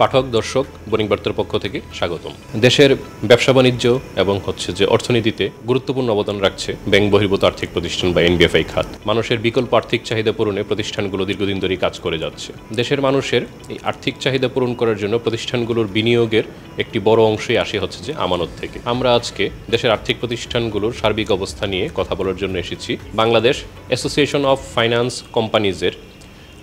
পাঠক দর্শক বণিক বার্তার পক্ষ থেকে স্বাগতম। দেশের ব্যবসা বাণিজ্য এবং যে অর্থনীতিতে গুরুত্বপূর্ণ অবদান রাখছে ব্যাংক বহির্ভূত আর্থিক প্রতিষ্ঠান বা এনবিএফআই খাত। মানুষের বিকল্প আর্থিক চাহিদা পূরণে প্রতিষ্ঠানগুলো দীর্ঘদিন ধরেই কাজ করে যাচ্ছে। দেশের মানুষের এই আর্থিক চাহিদা পূরণ করার জন্য প্রতিষ্ঠানগুলোর বিনিয়োগের একটি বড় অংশই আসে যে আমানত থেকে। আমরা আজকে দেশের আর্থিক প্রতিষ্ঠানগুলোর সার্বিক অবস্থা নিয়ে কথা বলার জন্য এসেছি বাংলাদেশ অ্যাসোসিয়েশন অফ ফাইন্যান্স কোম্পানিজের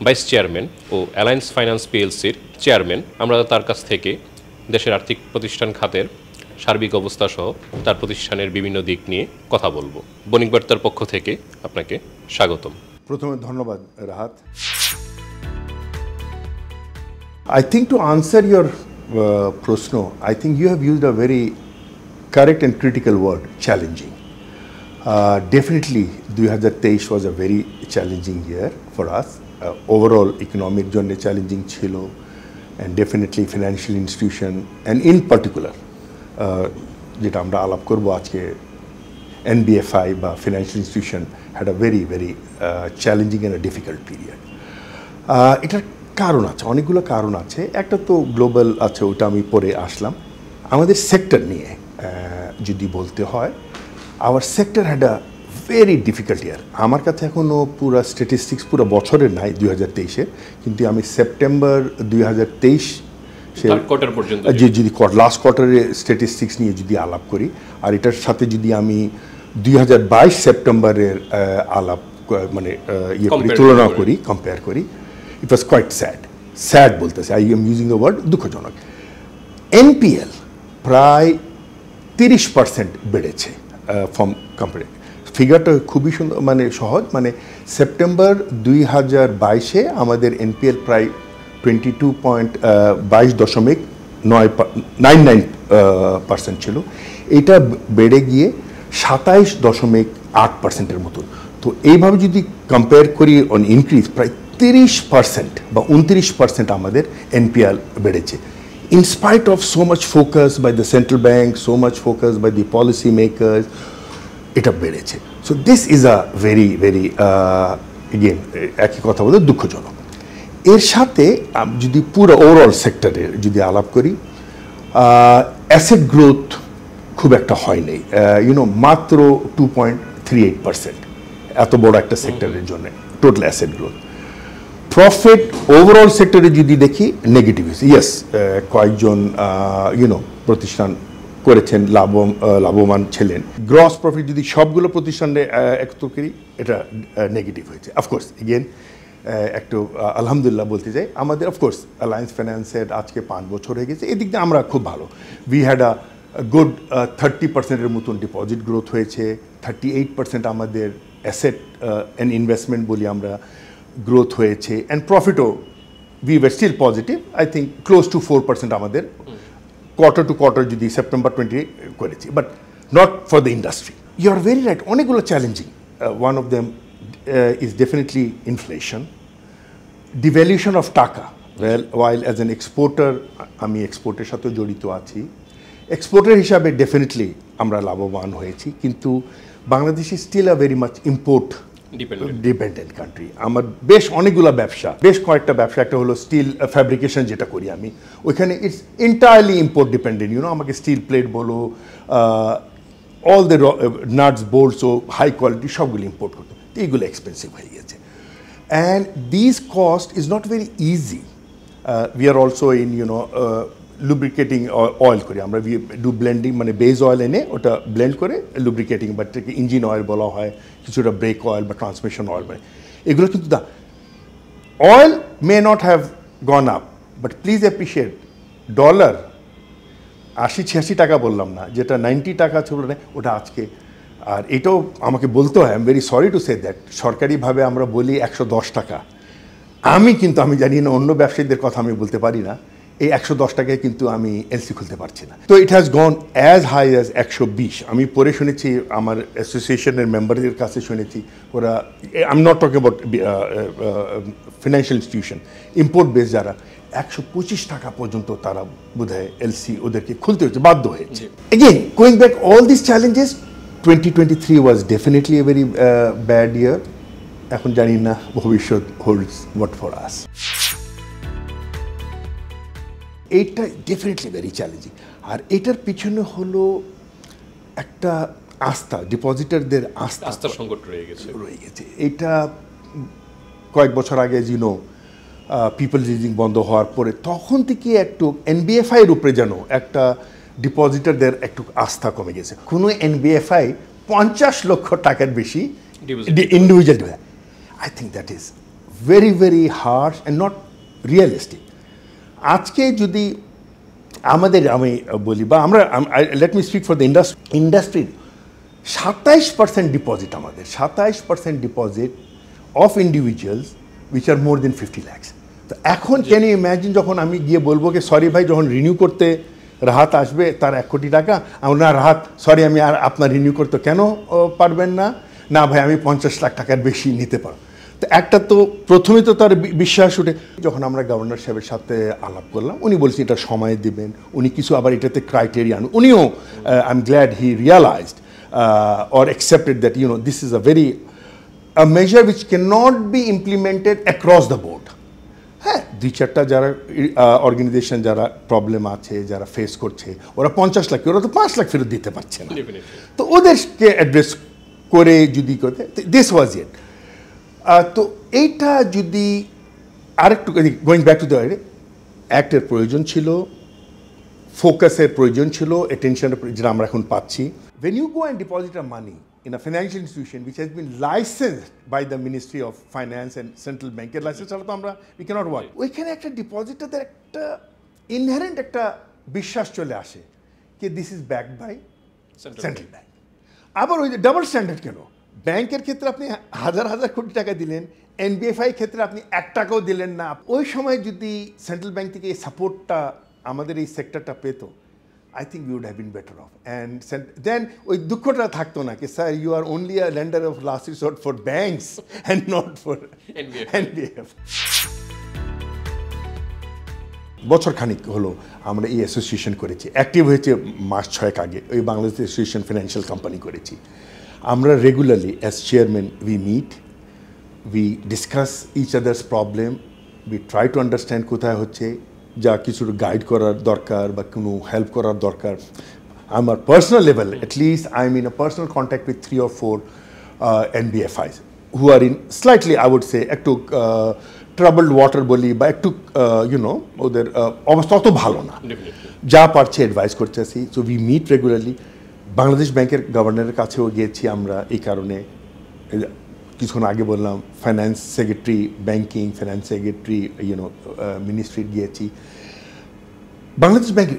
ভাইস চেয়ারম্যান ও অ্যালায়েন্স ফাইন্যান্স পিএলসির চেয়ারম্যান। আমরা তার কাছ থেকে দেশের আর্থিক প্রতিষ্ঠান খাতের সার্বিক অবস্থা সহ তার প্রতিষ্ঠানের বিভিন্ন দিক নিয়ে কথা বলবো। বণিক বার্তার পক্ষ থেকে আপনাকে স্বাগতম। প্রথমে ধন্যবাদ Rahat. I think to answer your প্রশ্ন, I think you have used a very correct and critical word, challenging. Definitely 2023 was a very challenging year for us. Overall economic journey challenging ছিল, and definitely financial institution and in particular যেটা আমরা আলাপ করব আজকে NBFI বা financial institution had a very challenging and a difficult period. এটার কারণ আছে, অনেকগুলো কারণ আছে। একটা তো গ্লোবাল আছে, ওটা আমি পরে আসলাম। আমাদের সেক্টর নিয়ে যদি বলতে হয়, our sector had a very difficult year. আমার কাছে এখনও পুরো স্ট্যাটিস্টিক্স পুরো বছরের নাই 2023-এর, কিন্তু আমি সেপ্টেম্বর 2023 যদি লাস্ট কোয়ার্টারের স্ট্যাটিস্টিক্স নিয়ে যদি আলাপ করি, আর এটার সাথে যদি আমি 2022 সেপ্টেম্বরের আলাপ মানে তুলনা করি, কম্পেয়ার করি, ইট ওয়াজ কোয়াইট স্যাড বলতেছে, I am using the word দুঃখজনক। এনপিএল প্রায় 30% বেড়েছে ফ্রম কোম্পানি। ফিগারটা খুবই সুন্দর, মানে সহজ, মানে সেপ্টেম্বর 2022-এ আমাদের এনপিএল প্রায় 22.99% ছিল। এটা বেড়ে গিয়ে 27.8%-এর মতন। তো এইভাবে যদি কম্পেয়ার করি, অন ইনক্রিজ প্রায় 30% বা 29% আমাদের এনপিএল বেড়েছে। In spite of so much focus by the central bank, so much focus by the policy makers, এটা বেড়েছে। So this is a very again একই কথা বলতে দুঃখজনক। এর সাথে যদি পুরো ওভারঅল সেক্টরের যদি আলাপ করি, অ্যাসেট গ্রোথ খুব একটা হয়নি, মাত্র 2.38%, এত বড় একটা সেক্টরের জন্য total asset growth. Profit overall সেক্টরে যদি দেখি নেগেটিভ হয়েছে। ইয়েস, কয়েকজন প্রতিষ্ঠান করেছেন, লাভবান ছিলেন। গ্রস প্রফিট যদি সবগুলো প্রতিষ্ঠানে একত্র করি, এটা নেগেটিভ হয়েছে। অফকোর্স এগেন একটু আলহামদুলিল্লাহ বলতে চাই, আমাদের অফকোর্স অ্যালায়েন্স ফাইন্যান্সের আজকে 5 বছর হয়ে গেছে, এদিক দিয়ে আমরা খুব ভালো। উই হ্যাড আ গুড 30%-এর মতন ডিপোজিট গ্রোথ হয়েছে, 38% আমাদের অ্যাসেট অ্যান্ড ইনভেস্টমেন্ট বলি আমরা গ্রোথ হয়েছে, অ্যান্ড প্রফিটও we were still positive, I think close to 4% আমাদের কোয়ার্টার টু কোয়ার্টার যদি সেপ্টেম্বর 20 করেছি, but not for the industry. You are very right, অনেকগুলো challenging. One of them is definitely inflation, devaluation of টাকা। While as an exporter, আমি এক্সপোর্টের সাথে জড়িত আছি, এক্সপোর্টার হিসাবে ডেফিনেটলি আমরা লাভবান হয়েছি, কিন্তু Bangladesh is still a very much import dependent country. আমার বেশ অনেকগুলো ব্যবসা, বেশ কয়েকটা ব্যবসা, একটা হলো স্টিল ফ্যাব্রিকেশন যেটা করি আমি, ওইখানে ইটস এন্টায়ারলি ইম্পোর্ট ডিপেন্ডেন্ট। আমাকে স্টিল প্লেট বলো, অল দ্য নাটস বোল্টস ও হাই কোয়ালিটি সবগুলো ইম্পোর্ট করতে, তো এইগুলো এক্সপেন্সিভ হয়ে গেছে। And this cost is not very easy. We are also in lubricating oil করি আমরা, উই ডু ব্লেন্ডিং, মানে বেজ অয়েল এনে ওটা ব্লেন্ড করে লুব্রিকেটিং, বা ইঞ্জিন অয়েল বলা হয়, কিছুটা ব্রেক অয়েল বা ট্রান্সমিশন অয়েল, মানে এগুলো কিন্তু the oil may not have gone up, but please appreciate dollar 80-86 টাকা বললাম না, যেটা 90 টাকা ছিল না, ওটা আজকে। আর এটাও আমাকে বলতে হয়, I am very sorry to say that, সরকারিভাবে আমরা বলি 110 টাকা। আমি জানি না, অন্য ব্যবসায়ীদের কথা আমি বলতে পারি না, এই 110 টাকায় কিন্তু আমি এলসি খুলতে পারছি না। তো it has gone as high as 120। আমি পরে শুনেছি, আমার অ্যাসোসিয়েশনের মেম্বারদের কাছে শুনেছি, ওরা, I am not talking about financial institution, import base যারা, 125 টাকা পর্যন্ত তারা বোধহয় এলসি ওদেরকে খুলতে হয়েছে, বাধ্য হয়েছে। Again going back all this challenges, 2023 was definitely a very bad year. এখন জানি না ভবিষ্যৎ হোল্ডস হোয়াট ফর আস। এইটা ডেফিনেটলি ভেরি চ্যালেঞ্জিং। আর এটার পিছনে হলো একটা আস্থা, ডিপোজিটারদের আস্থার সংকট রয়ে গেছে। এটা কয়েক বছর আগে পিপল লিজিং বন্ধ হওয়ার পরে তখন থেকে একটু এনবিএফআই এর উপরে যেন একটা ডিপোজিটারদের একটু আস্থা কমে গেছে। কোনো এনবিএফআই 50 লক্ষ টাকার বেশি individual, I think that is very very harsh and not realistic. আজকে যদি আমি বলি বা আমরা, let me speak for the ইন্ডাস্ট্রির 27% ডিপোজিট, আমাদের 27% deposit of individuals which are more than 50 lakhs। তো এখন ক্যান ইউ ইম্যাজিন যখন আমি গিয়ে বলবো কি সরি ভাই, যখন রিনিউ করতে রাহাত আসবে তার 1 কোটি টাকা, আমার না রাহাত সরি আমি আর আপনার রিনিউ করতে কেন পারবেন না, না ভাই আমি 50 লাখ টাকার বেশি নিতে পারব। তো একটা তো প্রথমে তো তার বিশ্বাস উঠে। যখন আমরা গভর্নর সাহেবের সাথে আলাপ করলাম, উনি বলছেন এটা সময় দেবেন, উনি কিছু আবার এটাতে ক্রাইটেরিয়া উনিও I am glad he realised or accepted that this is a measure which cannot be implemented across the board. হ্যাঁ, 2-4টা যারা অর্গানাইজেশন যারা প্রবলেম আছে, যারা ফেস করছে, ওরা 50 লাখ, ওরা তো 5 লাখ ফেরত দিতে পারছে না। তো ওদেরকে অ্যাড্রেস করে যদি করতে, দিস ওয়াজ ইট। তো এইটা যদি আরেকটু গোয়িং ব্যাক টু দ্য অ্যাক্টের প্রয়োজন ছিল, ফোকাসের প্রয়োজন ছিল, অ্যাটেনশনের যেটা আমরা এখন পাচ্ছি। When you go and deposit a money in a financial institution which has been licensed by the Ministry of Finance and Central Bank, এর লাইসেন্স ছাড়া তো আমরা we cannot work, ওইখানে একটা ডিপোজিটারদের একটা ইনহেরেন্ট একটা বিশ্বাস চলে আসে যে this is backed by central bank. আবার ওই ডাবল স্ট্যান্ডার্ড কেন? ব্যাংকের ক্ষেত্রে আপনি হাজার হাজার কোটি টাকা দিলেন, এনবিএফআই ক্ষেত্রে আপনি 1 টাকাও দিলেন না। ওই সময় যদি সেন্ট্রাল ব্যাংক থেকে এই সাপোর্টটা আমাদের এই সেক্টরটা পেত, I think we would have been better off. And then ওই দুঃখটা থাকতো না কি sir you are only a lender of last resort for banks and not for NBF. বছর খানিক হলো আমরা এই অ্যাসোসিয়েশন করেছি, অ্যাক্টিভ হয়েছে মাস 6 আগে। ওই বাংলাদেশ অ্যাসোসিয়েশন ফিনান্সিয়াল কোম্পানি করেছি। আমরা regularly as chairman we meet, we discuss each others problem, we try to understand কোথায় হচ্ছে, যা কিছু গাইড করার দরকার বা কোনো হেল্প করার দরকার। আমার personal level atleast I am in a personal contact with 3 or 4 NBFIs who are in slightly I would say একটু ট্রাবলড ওয়াটার বলি, বা একটু ওদের অবস্থা অত ভালো না, যা পারছে অ্যাডভাইস করতেছি। So we meet regularly. Bangladesh ব্যাংকের গভর্নরের কাছেও গিয়েছি আমরা এই কারণে। কিছুক্ষণ আগে বললাম finance secretary, banking finance secretary, ministry গিয়েছি। Bangladesh bank,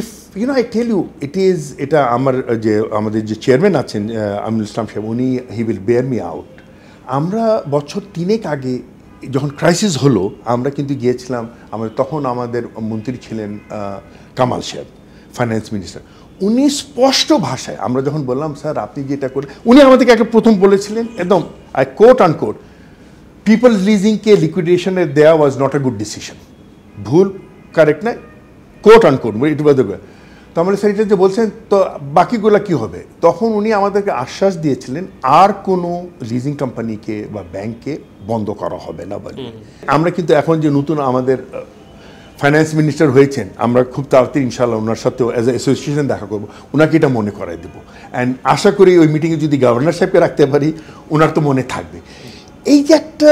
if I tell you এটা আমাদের যে চেয়ারম্যান আছেন আমিনুল ইসলাম সাহেব, উনি he will bear me out. আমরা বছর 3 আগে যখন ক্রাইসিস হলো, আমরা কিন্তু গিয়েছিলাম, তখন আমাদের মন্ত্রী ছিলেন কামাল সাহেব, ফাইন্যান্স মিনিস্টার। উনি স্পষ্ট ভাষায়, আমরা যখন বললাম স্যার আপনি যেটা করে, উনি আমাদেরকে একটা প্রথম বলেছিলেন একদম আই কোট আনকোট, পিপল লিজিংকে লিকুইডেশনে দেওয়া was not a good decision. ভুল কারেক্ট নাই, কোট আনকোট ইট ওয়াজ। তো আমরা স্যার এটা যে বলছেন তো বাকিগুলো কী হবে? তখন উনি আমাদেরকে আশ্বাস দিয়েছিলেন আর কোনো লিজিং কোম্পানিকে বা ব্যাংককে বন্ধ করা হবে না বলে। আমরা কিন্তু এখন যে নতুন আমাদের ফাইন্যান্স মিনিস্টার হয়েছেন, আমরা খুব তাড়াতাড়ি ইনশাআল্লাহ ওনার সাথেও অ্যাজ এ অ্যাসোসিয়েশন দেখা করবো, ওনাকে এটা মনে করাই দেবো। অ্যান্ড আশা করি ওই মিটিংয়ে যদি গভর্নর সাহেবকে রাখতে পারি, ওনার তো মনে থাকবে। এই যে একটা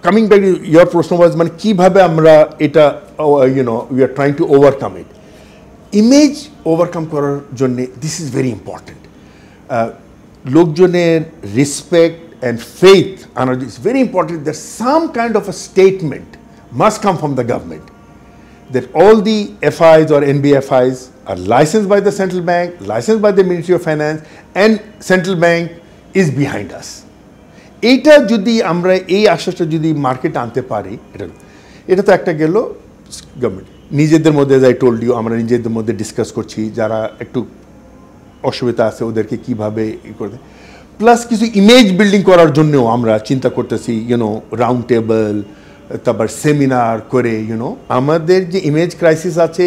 কামিং ব্যাক ইয়ার প্রশ্ন ওয়াজ, মানে কীভাবে আমরা এটা we are trying to overcome it. Image overcome করার জন্যে দিস ইজ ভেরি ইম্পর্টেন্ট। লোকজনের রেসপেক্ট অ্যান্ড ফেথ আনার is very important. That some kind of a statement must come from the government that all the FIs or NBFIs are licensed by the central bank, licensed by the Ministry of Finance, and central bank is behind us. এইটা যদি আমরা এই আশ্বাসটা যদি মার্কেটে আনতে পারি, এটা তো একটা গেল গভর্নমেন্ট নিজেদের মধ্যে, যাই টোল্ড ইউ, আমরা নিজেদের মধ্যে ডিসকাস করছি, যারা একটু অসুবিধা আছে ওদেরকে কীভাবে করতে, প্লাস কিছু ইমেজ বিল্ডিং করার জন্যও আমরা চিন্তা করতেছি, রাউন্ড টেবল, তারপর সেমিনার করে আমাদের যে ইমেজ ক্রাইসিস আছে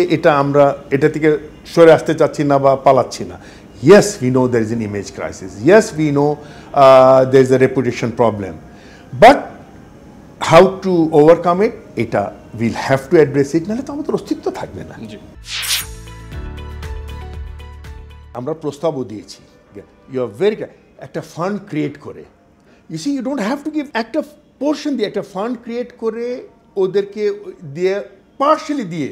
এটা থেকে সরে আসতে চাচ্ছি না বা পালাচ্ছি না। Yes we know there is an image crisis, yes we know there is a reputation problem, but how to overcome it, এটা will have to address it, নাহলে তো আমাদের অস্তিত্ব থাকবে না। আমরা প্রস্তাবও দিয়েছি, ইউ আর ভেরি, একটা ফান্ড ক্রিয়েট করে, you see you don't have to give, একটা পোর্শন দিয়ে একটা ফান্ড ক্রিয়েট করে ওদেরকে দিয়ে পার্শিয়ালি দিয়ে,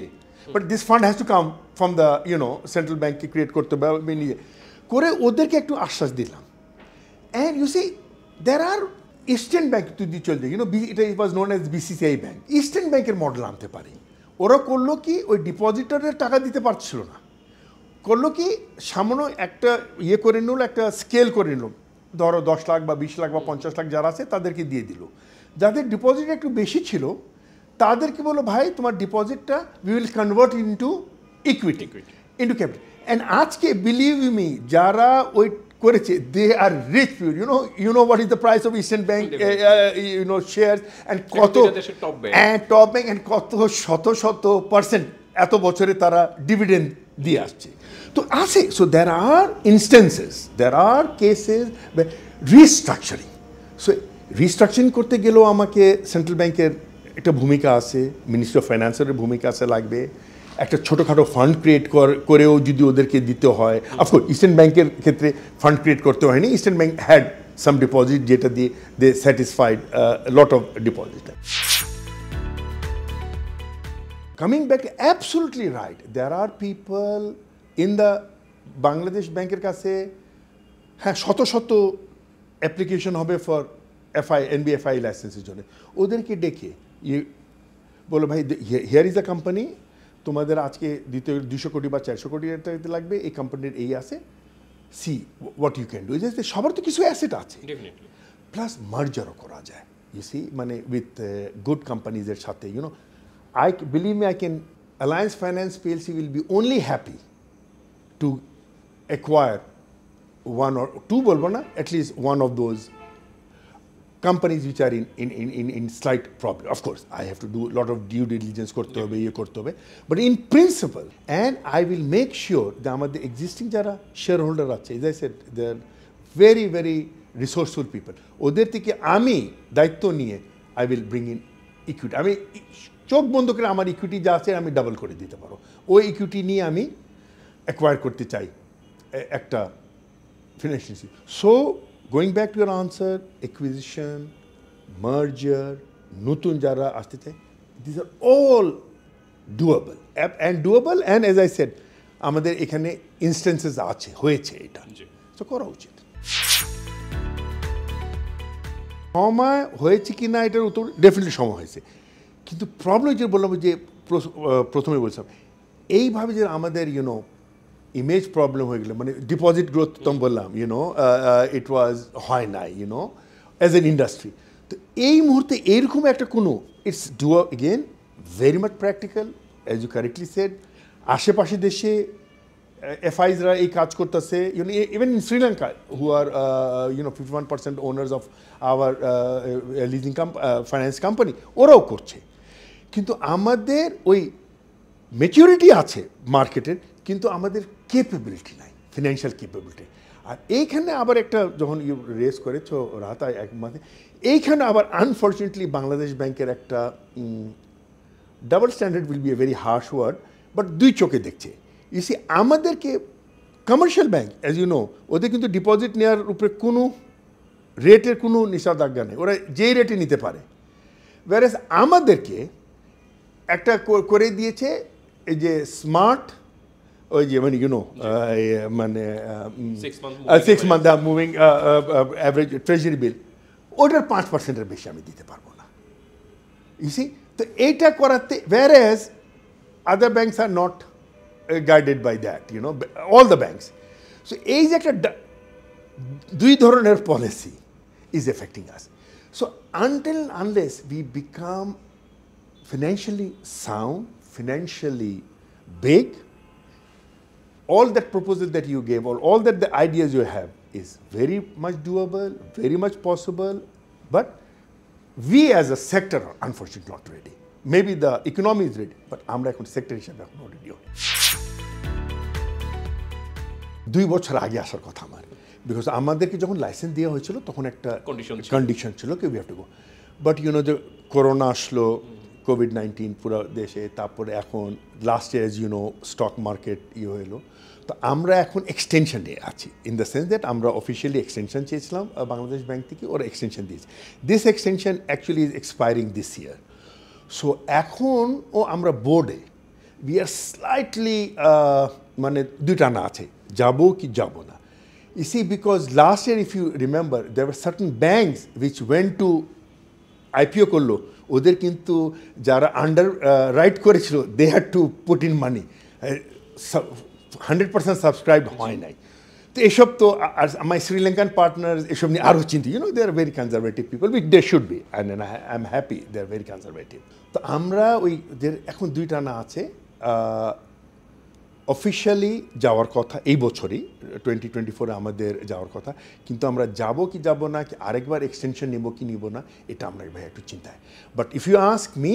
but this fund has to come from the central ব্যাঙ্ককে ক্রিয়েট করতে হবে নিয়ে করে ওদেরকে একটু আশ্বাস দিলাম। And you see there are Eastern Bank যদি চলছে, এটা was known as BCCI Bank, Eastern ব্যাঙ্কের মডেল আনতে পারে। ওরা করলো কি, ওই ডিপোজিটরের টাকা দিতে পারছিল না, করলো কি সামান্য একটা করে নিল, একটা স্কেল করে নিল, ধরো 10 লাখ বা 20 লাখ বা 50 লাখ যারা আছে তাদেরকে দিয়ে দিল। যাদের ডিপোজিট একটু বেশি ছিল তাদেরকে বলো, ভাই তোমার ডিপোজিটটা we will convert into equity, into capital. And আজকে বিলিভ মি, যারা ওই করেছে, they are rich people, what is the price of Eastern Bank share, and কত টপ ব্যাংক, অ্যান্ড কত শত পার্সেন্ট এত বছরে তারা ডিভিডেন্ড দিয়ে আসছে। তো আছে, so there are instances, there are cases restructuring. So restructuring করতে গেলেও আমাকে সেন্ট্রাল ব্যাংকের একটা ভূমিকা আছে, মিনিস্ট্রি অফ ফাইন্যান্সের ভূমিকা আছে, লাগবে একটা ছোটোখাটো ফান্ড ক্রিয়েট করেও যদি ওদেরকে দিতে হয়। অফকোর্স ইস্টার্ন ব্যাংকের ক্ষেত্রে ফান্ড ক্রিয়েট করতে হয়নি, Eastern Bank had some deposit যেটা দিয়ে they satisfied lot of deposit. Coming back, absolutely right, there are people in the Bangladesh ব্যাংকের কাছে, হ্যাঁ, শত অ্যাপ্লিকেশন হবে ফর এনবিএফআই লাইসেন্সের জন্য। ওদেরকে ডেকে বলো, ভাই হিয়ার ইজ আ কোম্পানি, তোমাদের আজকে 200 কোটি বা 400 কোটি টাকা লাগবে, এই কোম্পানির এই আছে, see what you can do. সবার তো কিছু অ্যাসেট আছে, প্লাস মার্জারও করা যায়, ইউ সি, মানে উইথ গুড কোম্পানিজের সাথে, I believe me, I can, Alliance Finance PLC will be only happy to acquire one or two, bolbo na, at least one of those companies which are in slight problem. Of course, I have to do a lot of due diligence korte hobe, ye korte hobe, but in principle, and I will make sure that amader existing jara shareholder ache, as I said, they are very, very resourceful people. Oder theke ami daitto niye I will bring in equity. আমি চোখ বন্ধ করে আমার equity যা আছে আমি double করে দিতে পারো, ওই ইকুইটি নিয়ে আমি অ্যাকোয়ার করতে চাই একটা financial. So going back to your answer, acquisition, merger, নতুন যারা আসতে চায়, this are all doable and as I said, আমাদের এখানে ইনস্টেন্সেস আছে, হয়েছে, এটা তো করা উচিত। সময় হয়েছে কি না এটার উত্তর ডেফিনেটলি সময় হয়েছে, কিন্তু প্রবলেম যে বললাম, যে প্রথমে বলছিলাম, এইভাবে যে আমাদের ইমেজ প্রবলেম হয়ে গেলো, মানে ডিপোজিট গ্রোথ তো বললাম, ইট ওয়াজ হয় নাই, অ্যাজ এন ইন্ডাস্ট্রি। তো এই মুহূর্তে এইরকম একটা কোনো, it's do again very much practical, as you correctly said, আশেপাশে দেশে এফআইজরা এই কাজ করতেছে, even in Sri Lanka, who are 51% owners of our leasing finance company, ওরাও করছে। কিন্তু আমাদের ওই ম্যাচিউরিটি আছে মার্কেটের, কিন্তু আমাদের কেপেবিলিটি নাই, ফিনান্সিয়াল কেপেবিলিটি। আর এইখানে আবার একটা, যখন রেস করেছ রাত এক মাসে, এইখানে আবার আনফর্চুনেটলি বাংলাদেশ ব্যাংকের একটা double standard will be a very harsh word, but দুই চোখে দেখছে। ইসি আমাদেরকে commercial bank, as you know, ওদের কিন্তু ডিপোজিট নেওয়ার উপরে কোনো রেটের কোনো নিষেধাজ্ঞা নেই, ওরা যেই রেটে নিতে পারে। ওয়ারেস আমাদেরকে একটা করে দিয়েছে এই যে স্মার্ট, ওই যে মানে মানে 6 month moving average treasury bill, ওটার 5%-এর বেশি আমি দিতে পারবো না, ইসি। তো এইটা করাতে, whereas other banks are not guided by that, all the banks. So এই যে একটা দুই ধরনের policy is affecting us. So until unless we become financially sound, financially big, all that proposal that you gave, or all that the ideas you have is very much doable, very much possible, but we as a sector are unfortunately not ready. Maybe the economy is ready, but আমরা এখন sector হিসাবে এখন ready হই। 2 বছর আগে আসার কথা আমার, বিকজ আমাদেরকে যখন লাইসেন্স দেওয়া হয়েছিল তখন একটা কন্ডিশন ছিল কি we have to go, but the corona আসলো, COVID-19 পুরো দেশে, তারপরে এখন লাস্ট ইয়ার স্টক মার্কেট হইলো। তো আমরা এখন এক্সটেনশনে আছি, ইন দ্য সেন্স দ্যাট আমরা অফিসিয়ালি এক্সটেনশন চেয়েছিলাম বাংলাদেশ ব্যাংক থেকে, ওরা এক্সটেনশন দিয়েছে। This extension actually is expiring this year. So এখনও আমরা বোর্ডে উই আর স্লাইটলি মানে দুইটা না আছে, যাবো কি যাবো না। You see, because last year, if you remember, there were certain banks which went to IPO করলো, ওদের কিন্তু যারা আন্ডার রাইট করেছিল, they had to put in money, 100% subscribed হয় নাই। তো এসব তো মাই শ্রীলঙ্কান পার্টনার এসব নিয়ে আরও চিন্তিত, they are very conservative people, which they should be, and I am happy they are very conservative. তো আমরা এখন দুইটা না আছে, অফিশিয়ালি যাওয়ার কথা এই বছরই 2024 আমাদের যাওয়ার কথা, কিন্তু আমরা যাব কি যাব না, কি আরেকবার এক্সটেনশন নেব কি নিব না, এটা আমরা ভাই একটু চিন্তায়। But if you ask me,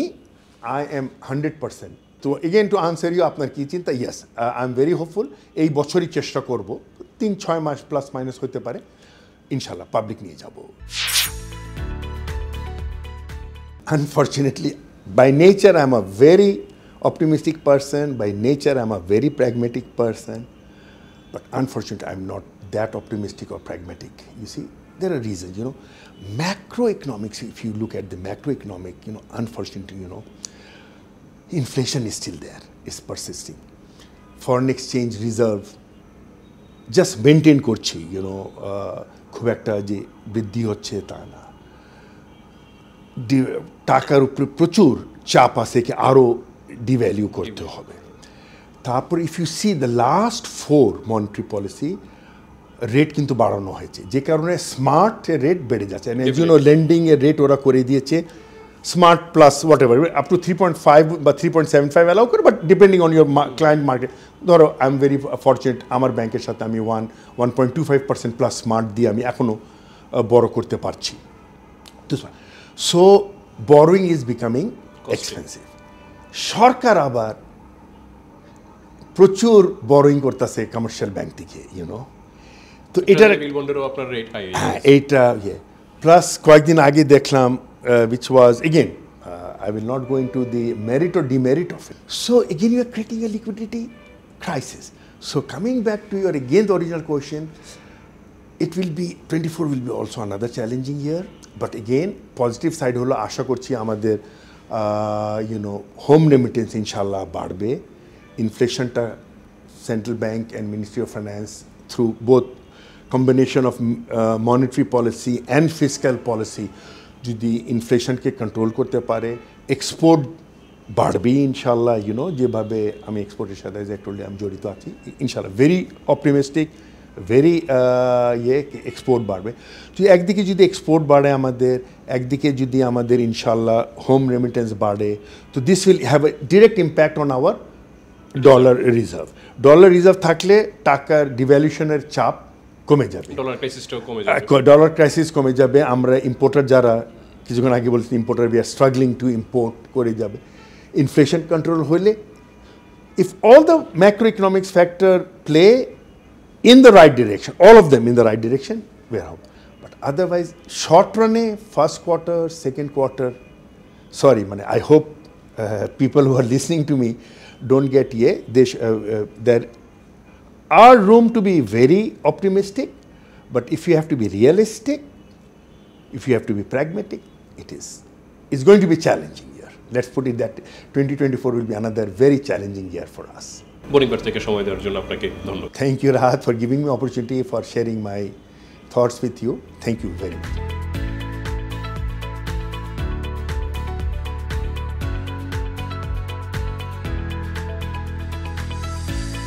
I am 100%। তো এগেন টু আনসার ইউ, আপনার কী চিন্তা? Yes, I am very hopeful. এই বছরই চেষ্টা করব, 3-6 মাস প্লাস মাইনাস হতে পারে, ইনশাল্লাহ পাবলিক নিয়ে যাব। Unfortunately, by nature, I'm a very optimistic person. By nature, I'm a very pragmatic person. But unfortunately, I'm not that optimistic or pragmatic. You see, there are reasons, Macroeconomics, if you look at the macroeconomic, unfortunately, inflation is still there, it's persisting. Foreign exchange reserve just maintain করছি, খুব একটা যে বৃদ্ধি হচ্ছে তা না। টাকার উপরে প্রচুর চাপ আছে কি আরও ডিভ্যালিউ করতে হবে। তারপর if you see the last 4 monetary policy rate কিন্তু বাড়ানো হয়েছে, যে কারণে স্মার্ট রেট বেড়ে যাচ্ছে। লেন্ডিং এর রেট ওরা করে দিয়েছে smart plus what ever up to 3.5 বা 3.75 অ্যালাউ করে, but depending on your client market. ধরো আই এম ভেরি ফর্চুনেট, আমার ব্যাংকের সাথে আমি 1.25% প্লাস স্মার্ট দিয়ে আমি এখনও বড় করতে পারছি। So borrowing is becoming expensive. সরকার আবার প্রচুর বরোয়িং করতেছে কমার্শিয়াল ব্যাংক থেকে, তো এটার এইটা প্লাস কয়েকদিন আগে দেখলাম, which was again, I will not go into the merit or demerit of it. So again, you are creating a liquidity crisis. So coming back to your again the original question, it will be 24 will be also another challenging year. But again, positive side হলো আশা করছি আমাদের home remittance ইনশাল্লাহ বাড়বে। ইনফ্লেশনটা central bank and ministry of finance through both combination of monetary policy and fiscal policy যদি ইনফ্লেশনকে control করতে পারে, এক্সপোর্ট বাড়বে ইনশাল্লাহ। যেভাবে আমি এক্সপোর্টের সাথে আমি জড়িত আছি, ইনশাল্লাহ ভেরি অপটিমিস্টিক, ভেরি এক্সপোর্ট বাড়বে। একদিকে যদি এক্সপোর্ট বাড়ে আমাদের, একদিকে যদি আমাদের ইনশাল্লাহ হোম রেমিটেন্স বাড়ে, তো this will have a direct impact on our dollar reserve. Dollar reserve থাকলে টাকার ডিভ্যালুয়েশনের চাপ কমে যাবে, ডলার ক্রাইসিস কমে যাবে। আমরা ইম্পোর্টার যারা কিছুক্ষণ আগে বলছি, importer we are struggling to import করে যাবে। ইনফ্লেশন কন্ট্রোল হলে, if all the macro economics factor play in the right direction, all of them in the right direction, we are out. But otherwise, short run, first quarter, second quarter, sorry, I hope people who are listening to me don't get there are room to be very optimistic, but if you have to be realistic, if you have to be pragmatic, it's going to be challenging year. Let's put it that 2024 will be another very challenging year for us. বোনিক বার্তা থেকে সময় দেওয়ার জন্য আপনাকে ধন্যবাদ। Thank you, Rahat, for giving me opportunity for sharing my thoughts with you. Thank you very much.